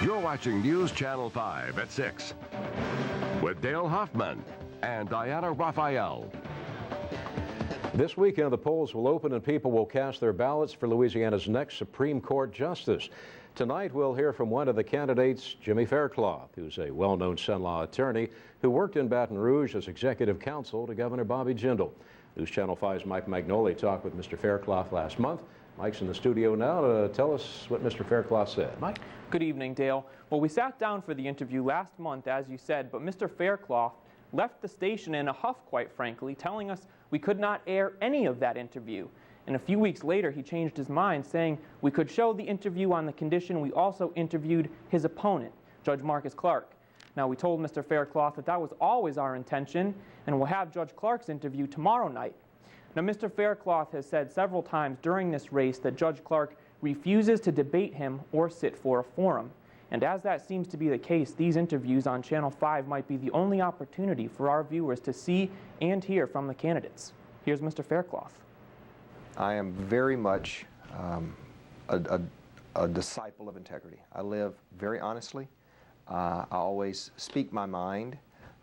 You're watching News Channel 5 at 6 with Dale Hoffman and Diana Raphael. This weekend, the polls will open and people will cast their ballots for Louisiana's next Supreme Court justice. Tonight, we'll hear from one of the candidates, Jimmy Faircloth, who's a well-known son law attorney who worked in Baton Rouge as executive counsel to Governor Bobby Jindal. News Channel 5's Mike Magnoli talked with Mr. Faircloth last month. Mike's in the studio now to tell us what Mr. Faircloth said. Mike? Good evening, Dale. Well, we sat down for the interview last month, as you said, but Mr. Faircloth left the station in a huff, quite frankly, telling us we could not air any of that interview. And a few weeks later, he changed his mind, saying we could show the interview on the condition we also interviewed his opponent, Judge Marcus Clark. Now, we told Mr. Faircloth that that was always our intention, and we'll have Judge Clark's interview tomorrow night. Now, Mr. Faircloth has said several times during this race that Judge Clark refuses to debate him or sit for a forum. And as that seems to be the case, these interviews on Channel 5 might be the only opportunity for our viewers to see and hear from the candidates. Here's Mr. Faircloth. I am very much a disciple of integrity. I live very honestly. I always speak my mind,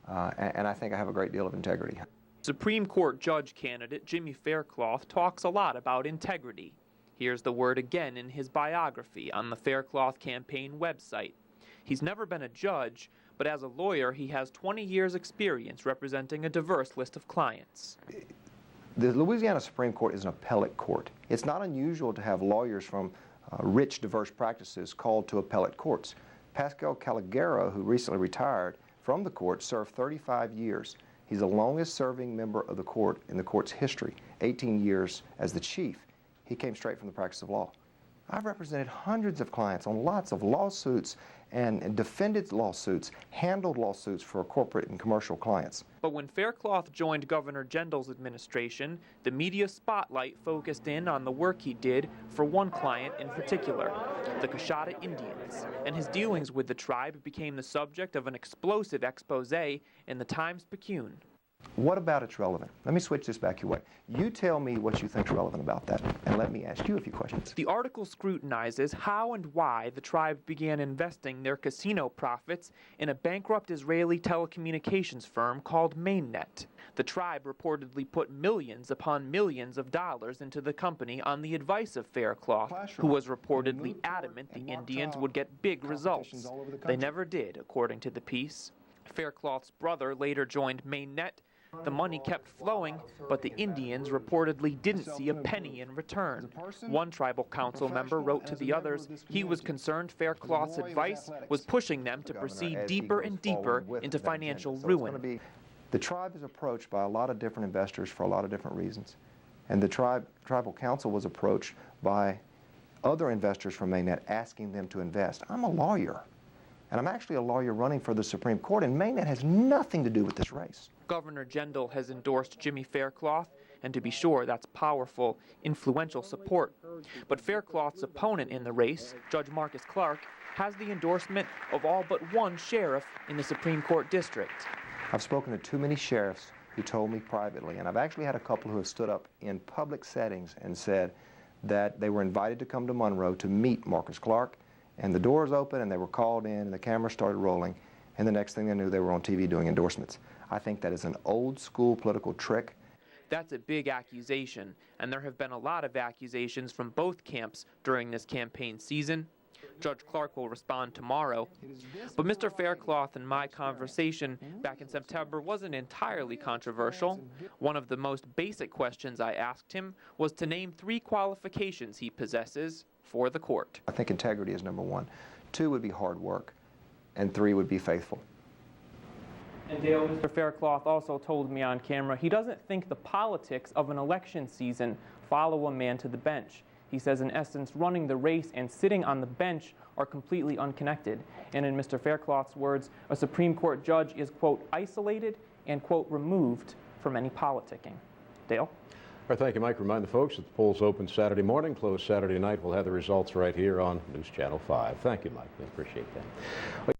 and I think I have a great deal of integrity. Supreme Court judge candidate Jimmy Faircloth talks a lot about integrity. Here's the word again in his biography on the Faircloth campaign website. He's never been a judge, but as a lawyer, he has 20 years' experience representing a diverse list of clients. The Louisiana Supreme Court is an appellate court. It's not unusual to have lawyers from rich, diverse practices called to appellate courts. Pascal Caligaro, who recently retired from the court, served 35 years. He's the longest-serving member of the court in the court's history, 18 years as the chief. He came straight from the practice of law. I've represented hundreds of clients on lots of lawsuits and defended lawsuits, handled lawsuits for corporate and commercial clients. But when Faircloth joined Governor Jindal's administration, the media spotlight focused in on the work he did for one client in particular, the Coshada Indians. And his dealings with the tribe became the subject of an explosive expose in the Times-Picayune. What about it's relevant? Let me switch this back your way. You tell me what you think's relevant about that, and let me ask you a few questions. The article scrutinizes how and why the tribe began investing their casino profits in a bankrupt Israeli telecommunications firm called Mainnet. The tribe reportedly put millions upon millions of dollars into the company on the advice of Faircloth, who was reportedly adamant the Indians would get big results. They never did, according to the piece. Faircloth's brother later joined Mainnet. The money kept flowing, but the Indians reportedly didn't see a penny in return. One tribal council member wrote to the others he was concerned Faircloth's advice was pushing them to proceed deeper and deeper into financial ruin. The tribe is approached by a lot of different investors for a lot of different reasons. And the tribal council was approached by other investors from Mainnet asking them to invest. I'm a lawyer. And I'm actually a lawyer running for the Supreme Court, and Mainnet has nothing to do with this race. Governor Jindal has endorsed Jimmy Faircloth, and to be sure, that's powerful, influential support. But Faircloth's opponent in the race, Judge Marcus Clark, has the endorsement of all but one sheriff in the Supreme Court district. I've spoken to too many sheriffs who told me privately, and I've actually had a couple who have stood up in public settings and said that they were invited to come to Monroe to meet Marcus Clark, and the doors opened and they were called in and the cameras started rolling, and the next thing they knew they were on TV doing endorsements. I think that is an old school political trick. That's a big accusation, and there have been a lot of accusations from both camps during this campaign season. Judge Clark will respond tomorrow. But Mr. Faircloth and my conversation back in September wasn't entirely controversial. One of the most basic questions I asked him was to name 3 qualifications he possesses for the court. I think integrity is number 1. 2 would be hard work, and 3 would be faithful. And Dale, Mr. Faircloth also told me on camera he doesn't think the politics of an election season follow a man to the bench. He says, in essence, running the race and sitting on the bench are completely unconnected. And in Mr. Faircloth's words, a Supreme Court judge is, quote, isolated and, quote, removed from any politicking. Dale? All right, thank you, Mike. Remind the folks that the polls open Saturday morning, close Saturday night. We'll have the results right here on News Channel 5. Thank you, Mike. We appreciate that.